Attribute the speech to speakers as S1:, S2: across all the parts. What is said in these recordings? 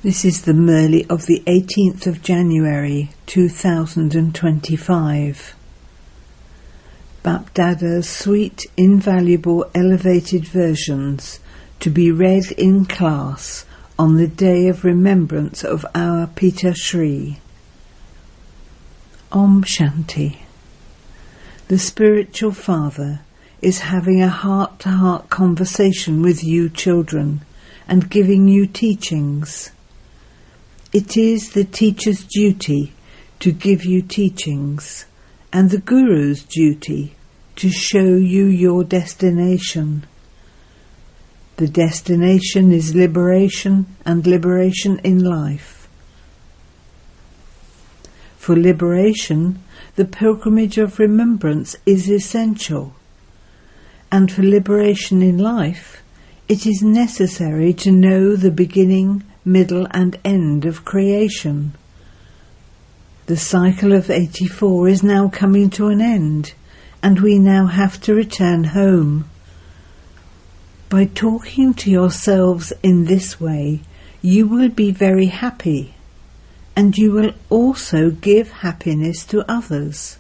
S1: This is the Murli of the 18th of January 2025. Bapdada's sweet, invaluable, elevated versions to be read in class on the day of remembrance of our Pita Shri. Om Shanti. The spiritual father is having a heart-to-heart conversation with you children and giving you teachings. It is the teacher's duty to give you teachings, and the Guru's duty to show you your destination. The destination is liberation, and liberation in life. For liberation, the pilgrimage of remembrance is essential, and for liberation in life, it is necessary to know the beginning, middle and end of creation. The cycle of 84 is now coming to an end, and we now have to return home. By talking to yourselves in this way, you will be very happy, and you will also give happiness to others.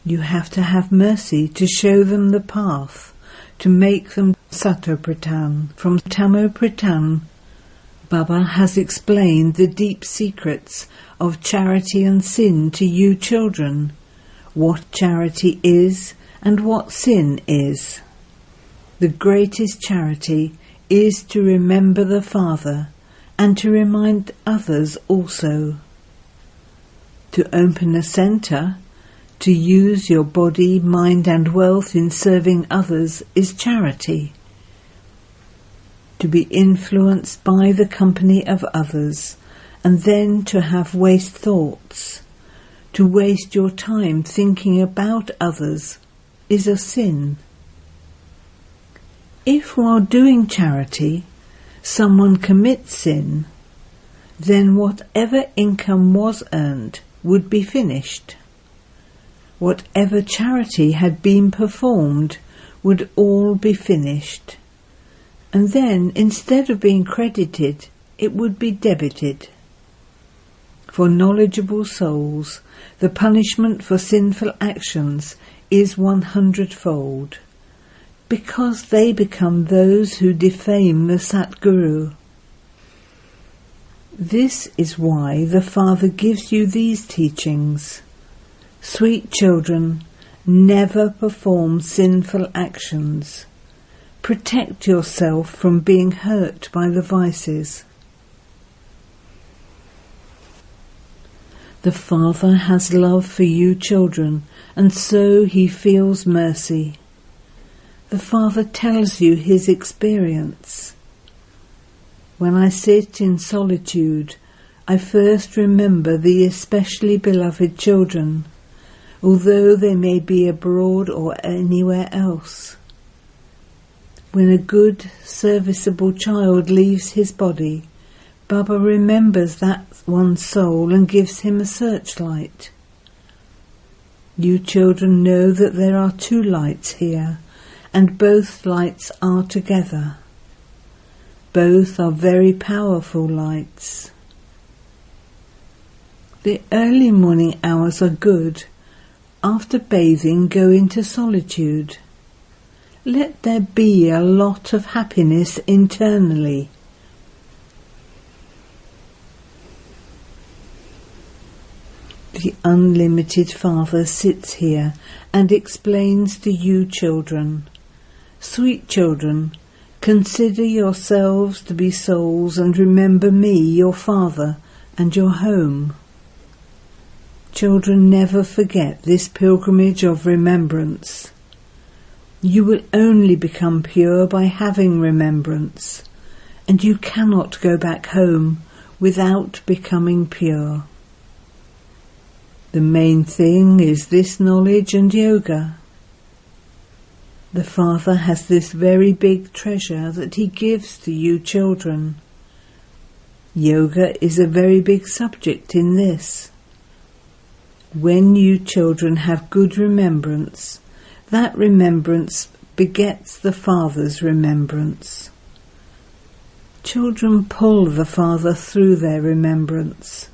S1: You have to have mercy to show them the path, to make them Satopritan. From Tamopritan, Baba has explained the deep secrets of charity and sin to you children, what charity is and what sin is. The greatest charity is to remember the Father and to remind others also. To open a centre, to use your body, mind and wealth in serving others is charity. To be influenced by the company of others, and then to have waste thoughts, to waste your time thinking about others, is a sin. If while doing charity someone commits sin, then whatever income was earned would be finished. Whatever charity had been performed would all be finished. And then, instead of being credited, it would be debited. For knowledgeable souls, the punishment for sinful actions is 100-fold, because they become those who defame the Satguru. This is why the Father gives you these teachings. Sweet children, never perform sinful actions. Protect yourself from being hurt by the vices. The Father has love for you children, and so he feels mercy. The Father tells you his experience. When I sit in solitude, I first remember the especially beloved children, although they may be abroad or anywhere else. When a good, serviceable child leaves his body, Baba remembers that one soul and gives him a searchlight. You children know that there are two lights here, and both lights are together. Both are very powerful lights. The early morning hours are good. After bathing, go into solitude. Let there be a lot of happiness internally. The unlimited Father sits here and explains to you children. Sweet children, consider yourselves to be souls and remember me, your Father, and your home. Children, never forget this pilgrimage of remembrance. You will only become pure by having remembrance, and you cannot go back home without becoming pure. The main thing is this knowledge and yoga. The Father has this very big treasure that he gives to you children. Yoga is a very big subject in this. When you children have good remembrance, that remembrance begets the Father's remembrance. Children pull the Father through their remembrance.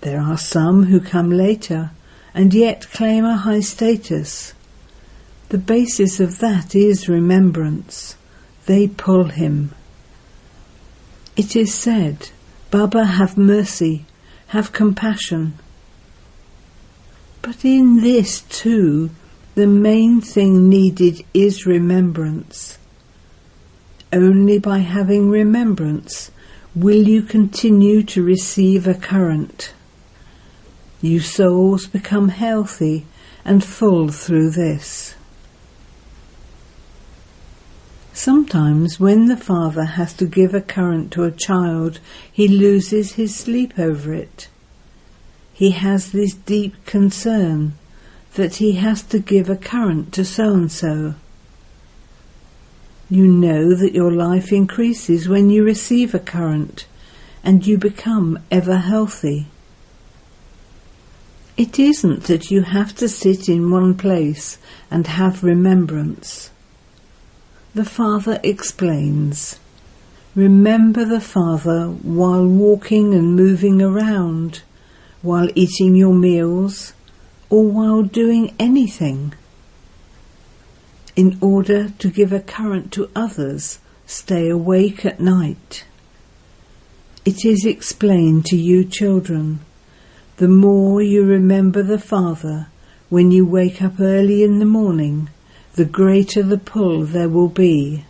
S1: There are some who come later and yet claim a high status. The basis of that is remembrance. They pull him. It is said, "Baba, have mercy, have compassion." But in this too, the main thing needed is remembrance. Only by having remembrance will you continue to receive a current. You souls become healthy and full through this. Sometimes when the Father has to give a current to a child, he loses his sleep over it. He has this deep concern that he has to give a current to so-and-so. You know that your life increases when you receive a current and you become ever healthy. It isn't that you have to sit in one place and have remembrance. The Father explains, remember the Father while walking and moving around, while eating your meals, or while doing anything. In order to give a current to others, stay awake at night. It is explained to you children. The more you remember the Father when you wake up early in the morning, the greater the pull there will be.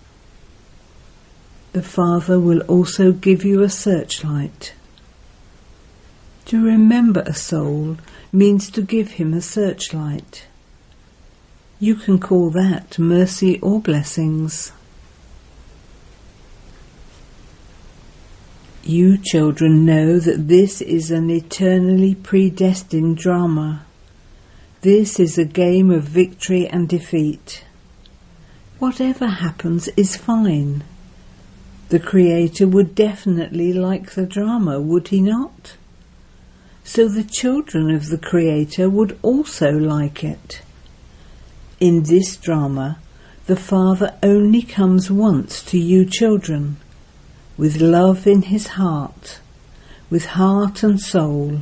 S1: The Father will also give you a searchlight. To remember a soul means to give him a searchlight. You can call that mercy or blessings. You children know that this is an eternally predestined drama. This is a game of victory and defeat. Whatever happens is fine. The Creator would definitely like the drama, would he not? So the children of the Creator would also like it. In this drama, the Father only comes once to you children, with love in his heart, with heart and soul,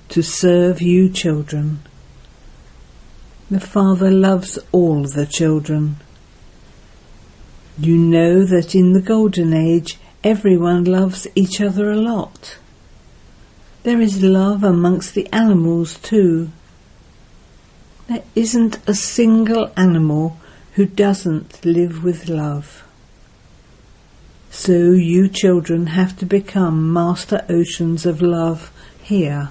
S1: to serve you children. The Father loves all the children. You know that in the Golden Age, everyone loves each other a lot. There is love amongst the animals too. There isn't a single animal who doesn't live with love. So you children have to become master oceans of love here.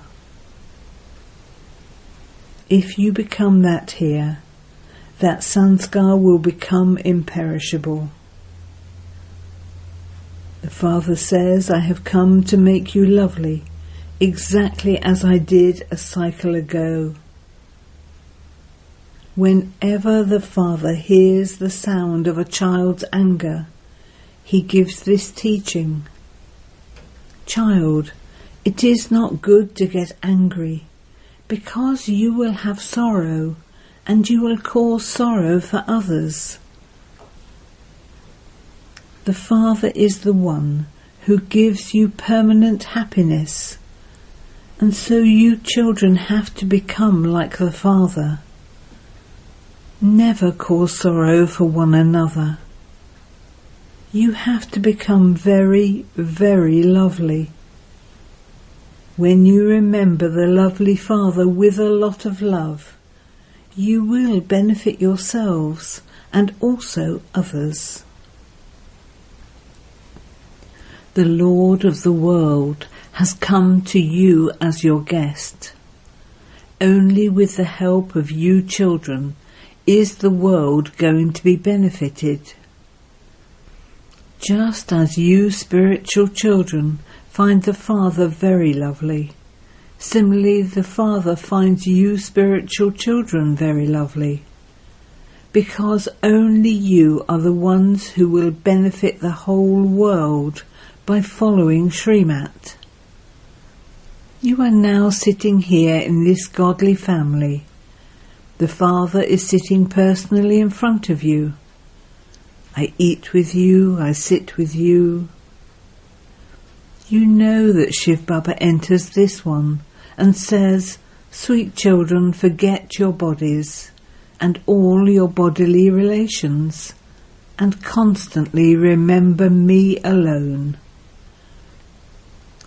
S1: If you become that here, that sanskar will become imperishable. The Father says, I have come to make you lovely, exactly as I did a cycle ago. Whenever the Father hears the sound of a child's anger, he gives this teaching. Child, it is not good to get angry, because you will have sorrow, and you will cause sorrow for others. The Father is the one who gives you permanent happiness, and so you children have to become like the Father. Never cause sorrow for one another. You have to become very, very lovely. When you remember the lovely Father with a lot of love, you will benefit yourselves and also others. The Lord of the world has come to you as your guest. Only with the help of you children is the world going to be benefited. Just as you spiritual children find the Father very lovely, similarly the Father finds you spiritual children very lovely, because only you are the ones who will benefit the whole world by following Srimat. You are now sitting here in this godly family. The Father is sitting personally in front of you. I eat with you, I sit with you. You know that Shiv Baba enters this one and says, "Sweet children, forget your bodies and all your bodily relations, and constantly remember me alone."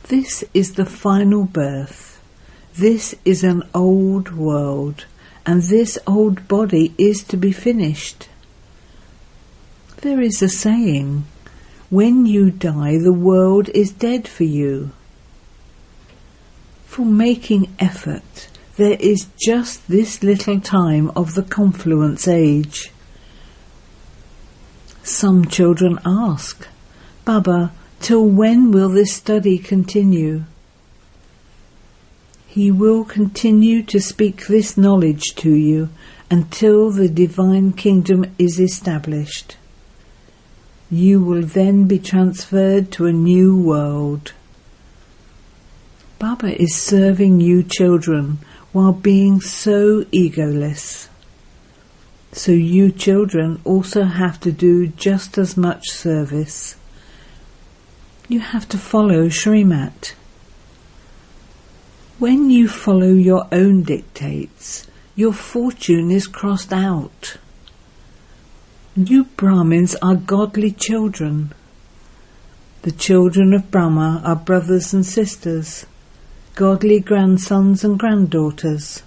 S1: This is the final birth. This is an old world, and this old body is to be finished. There is a saying, when you die, the world is dead for you. For making effort, there is just this little time of the confluence age. Some children ask, "Baba, till when will this study continue?" He will continue to speak this knowledge to you until the divine kingdom is established. You will then be transferred to a new world. Baba is serving you children while being so egoless. So you children also have to do just as much service. You have to follow Srimat. When you follow your own dictates, your fortune is crossed out. You Brahmins are godly children. The children of Brahma are brothers and sisters, godly grandsons and granddaughters.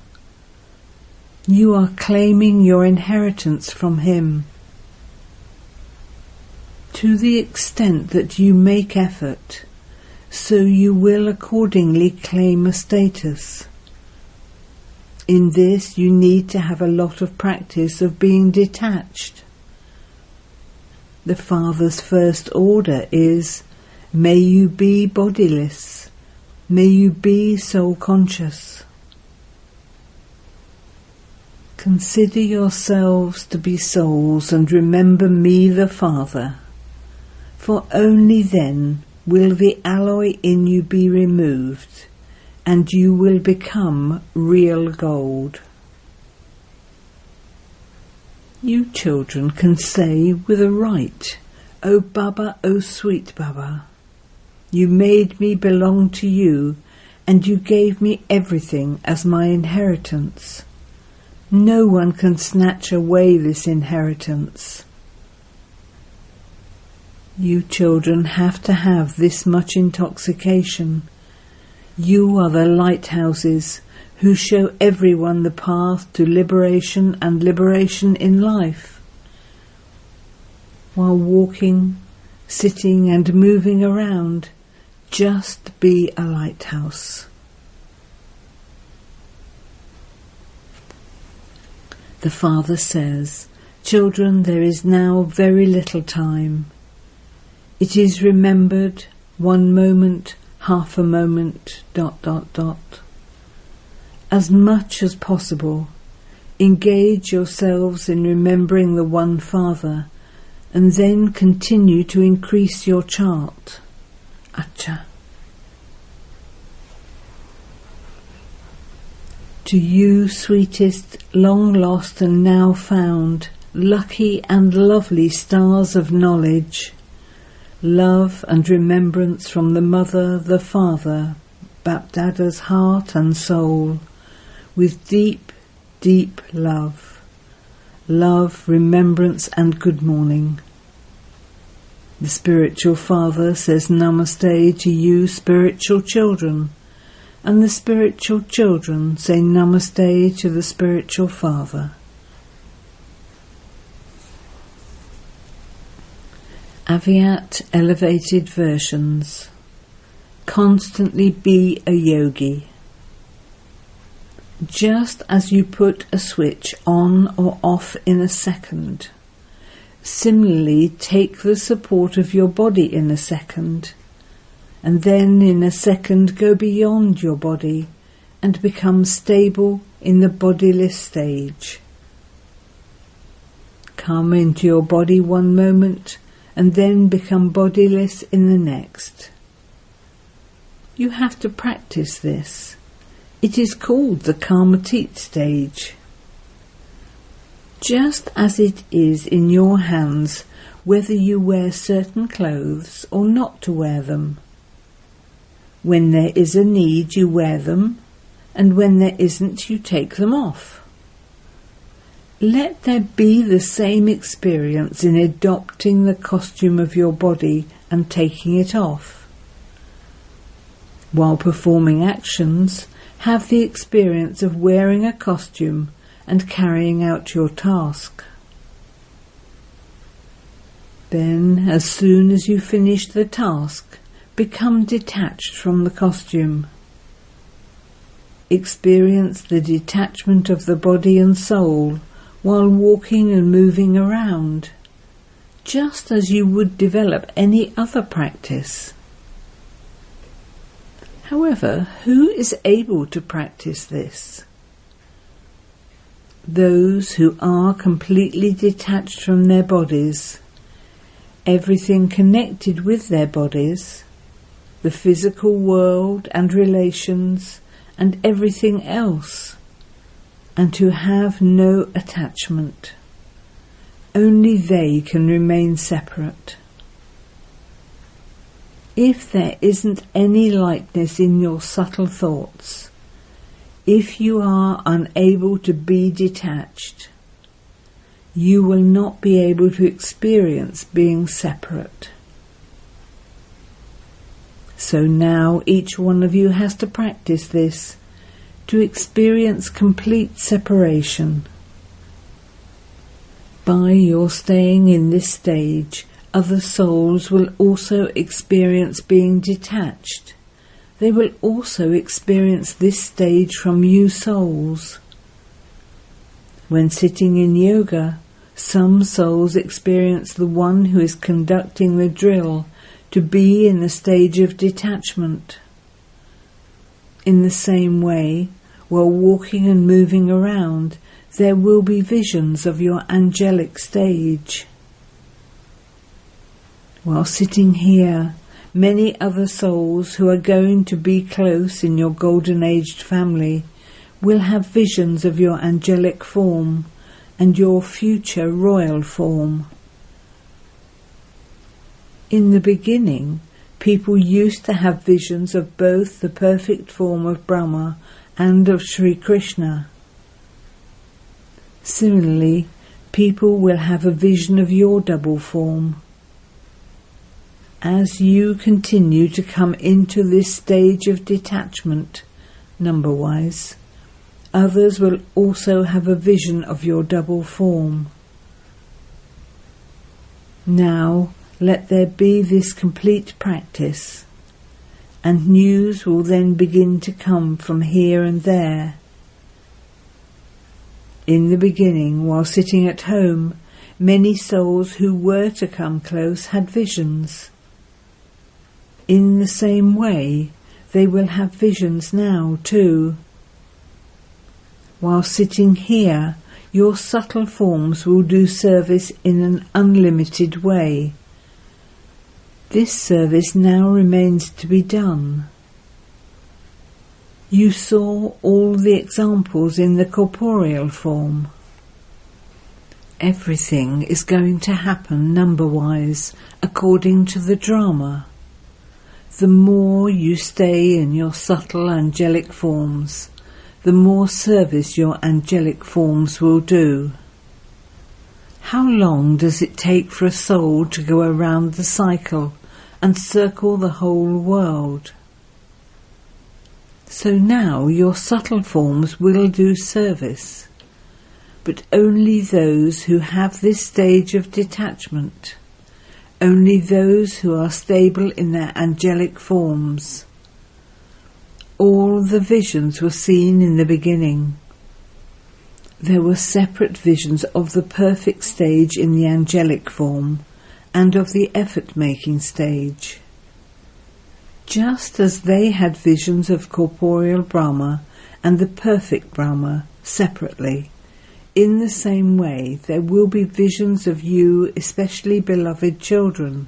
S1: You are claiming your inheritance from him. To the extent that you make effort, so you will accordingly claim a status. In this you need to have a lot of practice of being detached. The Father's first order is, may you be bodiless, may you be soul conscious. Consider yourselves to be souls and remember me the Father, for only then will the alloy in you be removed and you will become real gold. You children can say with a right, "O Baba, O sweet Baba, you made me belong to you and you gave me everything as my inheritance. No one can snatch away this inheritance." You children have to have this much intoxication. You are the lighthouses who show everyone the path to liberation and liberation in life. While walking, sitting and moving around, just be a lighthouse. The Father says, "Children, there is now very little time. It is remembered, 1 moment, half a moment, ... As much as possible, engage yourselves in remembering the One Father, and then continue to increase your chant. Acha. To you, sweetest, long lost and now found, lucky and lovely stars of knowledge, love and remembrance from the Mother, the Father, Bapdada's heart and soul, with deep, deep love, remembrance and good morning. The spiritual Father says Namaste to you spiritual children, and the spiritual children say Namaste to the spiritual Father. Avyat elevated versions. Constantly be a yogi. Just as you put a switch on or off in a second, similarly take the support of your body in a second, and then in a second go beyond your body and become stable in the bodiless stage. Come into your body 1 moment and then become bodiless in the next. You have to practice this. It is called the Karmatit stage. Just as it is in your hands whether you wear certain clothes or not to wear them. When there is a need, you wear them, and when there isn't, you take them off. Let there be the same experience in adopting the costume of your body and taking it off. While performing actions, have the experience of wearing a costume and carrying out your task. Then, as soon as you finish the task, become detached from the costume. Experience the detachment of the body and soul while walking and moving around, just as you would develop any other practice. However, who is able to practice this? Those who are completely detached from their bodies, everything connected with their bodies, the physical world and relations, and everything else, and who have no attachment. Only they can remain separate. If there isn't any lightness in your subtle thoughts, if you are unable to be detached, you will not be able to experience being separate. So now each one of you has to practice this, to experience complete separation. By your staying in this stage, other souls will also experience being detached. They will also experience this stage from you souls. When sitting in yoga, some souls experience the one who is conducting the drill to be in the stage of detachment. In the same way, while walking and moving around, there will be visions of your angelic stage. While sitting here, many other souls who are going to be close in your golden-aged family will have visions of your angelic form and your future royal form. In the beginning, people used to have visions of both the perfect form of Brahma and of Sri Krishna. Similarly, people will have a vision of your double form. As you continue to come into this stage of detachment, number-wise, others will also have a vision of your double form. Now, let there be this complete practice, and news will then begin to come from here and there. In the beginning, while sitting at home, many souls who were to come close had visions. In the same way, they will have visions now too. While sitting here, your subtle forms will do service in an unlimited way. This service now remains to be done. You saw all the examples in the corporeal form. Everything is going to happen number-wise according to the drama. The more you stay in your subtle angelic forms, the more service your angelic forms will do. How long does it take for a soul to go around the cycle and circle the whole world? So now your subtle forms will do service, but only those who have this stage of detachment, only those who are stable in their angelic forms. All the visions were seen in the beginning. There were separate visions of the perfect stage in the angelic form and of the effort-making stage. Just as they had visions of corporeal Brahma and the perfect Brahma separately, in the same way there will be visions of you, especially beloved children.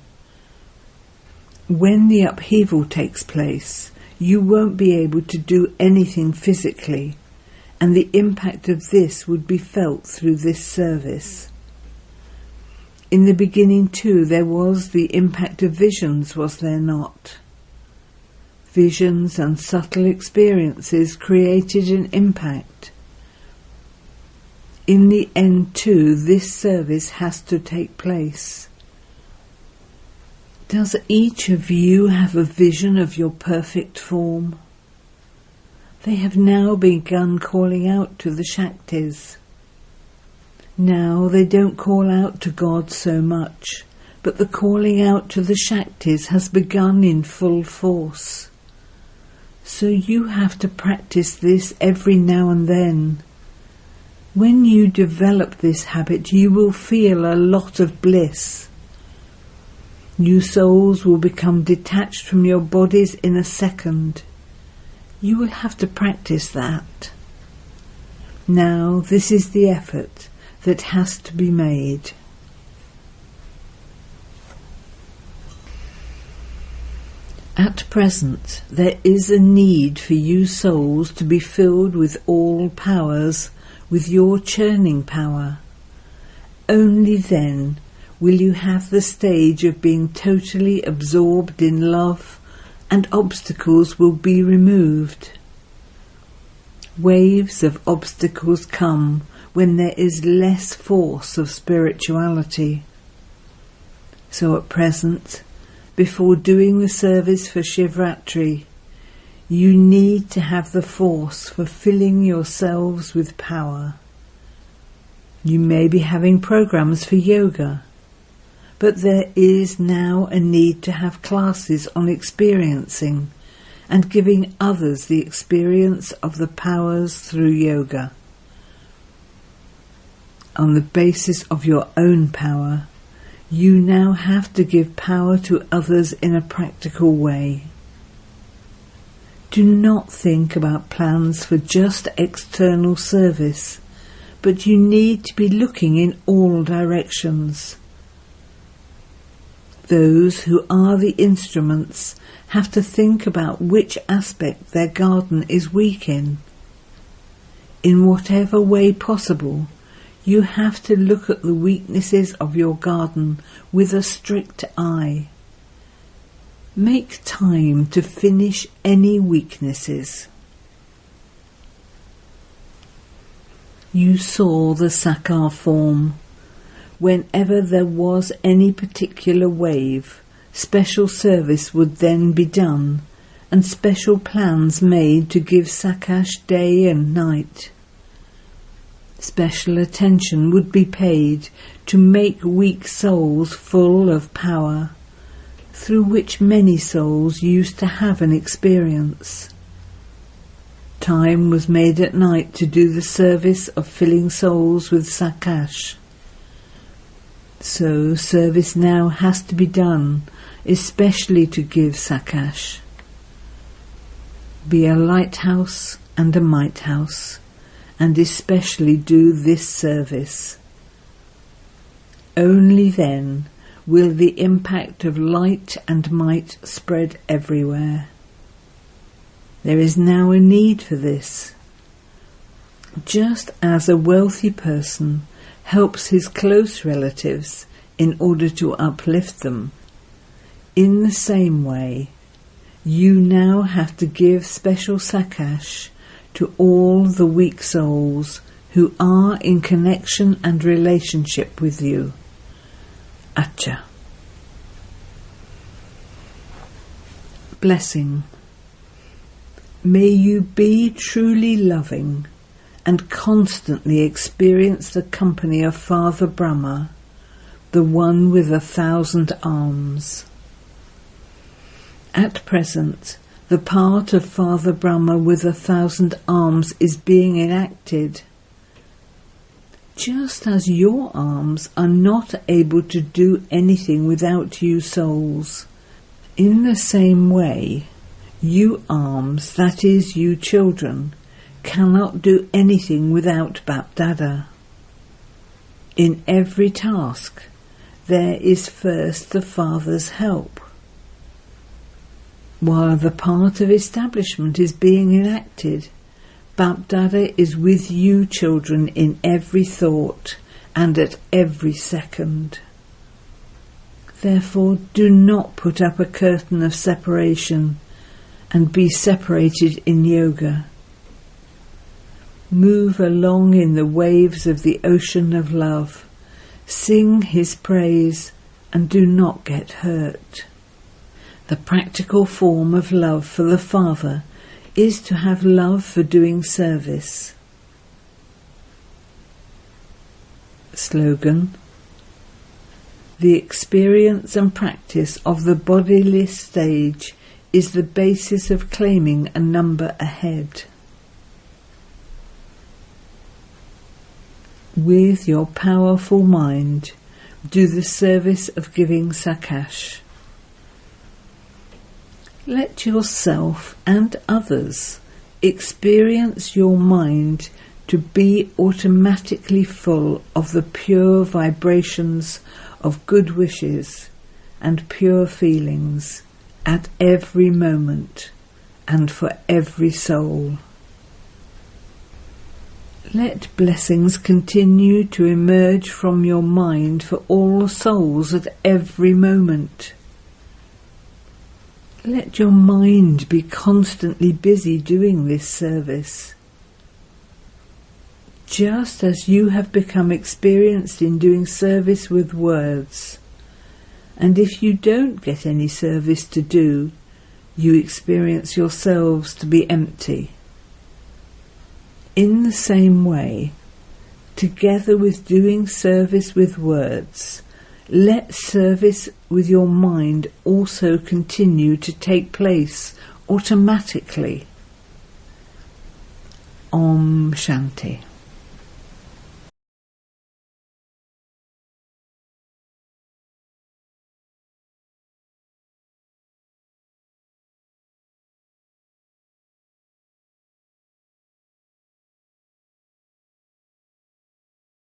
S1: When the upheaval takes place, you won't be able to do anything physically, and the impact of this would be felt through this service. In the beginning too there was the impact of visions, was there not? Visions and subtle experiences created an impact. In the end too, this service has to take place. Does each of you have a vision of your perfect form? They have now begun calling out to the Shaktis. Now they don't call out to God so much, but the calling out to the Shaktis has begun in full force. So you have to practice this every now and then. When you develop this habit, you will feel a lot of bliss. You souls will become detached from your bodies in a second. You will have to practice that. Now, this is the effort that has to be made. At present, there is a need for you souls to be filled with all powers, with your churning power. Only then will you have the stage of being totally absorbed in love, and obstacles will be removed. Waves of obstacles come when there is less force of spirituality. So at present, before doing the service for Shivratri, you need to have the force for filling yourselves with power. You may be having programs for yoga, but there is now a need to have classes on experiencing and giving others the experience of the powers through yoga. On the basis of your own power, you now have to give power to others in a practical way. Do not think about plans for just external service, but you need to be looking in all directions. Those who are the instruments have to think about which aspect their garden is weak in. In whatever way possible, you have to look at the weaknesses of your garden with a strict eye. Make time to finish any weaknesses. You saw the Sakar form. Whenever there was any particular wave, special service would then be done, and special plans made to give Sakash day and night. Special attention would be paid to make weak souls full of power, through which many souls used to have an experience. Time was made at night to do the service of filling souls with Sakash. So service now has to be done, especially to give Sakash. Be a lighthouse and a might house, and especially do this service. Only then will the impact of light and might spread everywhere. There is now a need for this. Just as a wealthy person helps his close relatives in order to uplift them, in the same way, you now have to give special Sakash to all the weak souls who are in connection and relationship with you. Acha. Blessing. May you be truly loving and constantly experience the company of Father Brahma, the one with 1,000 arms. At present, the part of Father Brahma with 1,000 arms is being enacted. Just as your arms are not able to do anything without you souls, in the same way, you arms, that is, you children, cannot do anything without Bapdada. In every task, there is first the Father's help. While the part of establishment is being enacted, Bapdada is with you children in every thought and at every second. Therefore, do not put up a curtain of separation and be separated in yoga. Move along in the waves of the ocean of love. Sing his praise and do not get hurt. The practical form of love for the Father is to have love for doing service. Slogan: the experience and practice of the bodiless stage is the basis of claiming a number ahead. With your powerful mind, do the service of giving sakash. Let yourself and others experience your mind to be automatically full of the pure vibrations of good wishes and pure feelings at every moment and for every soul. Let blessings continue to emerge from your mind for all souls at every moment. Let your mind be constantly busy doing this service. Just as you have become experienced in doing service with words, and if you don't get any service to do, you experience yourselves to be empty. In the same way, together with doing service with words, let service with your mind also continue to take place automatically. Om Shanti.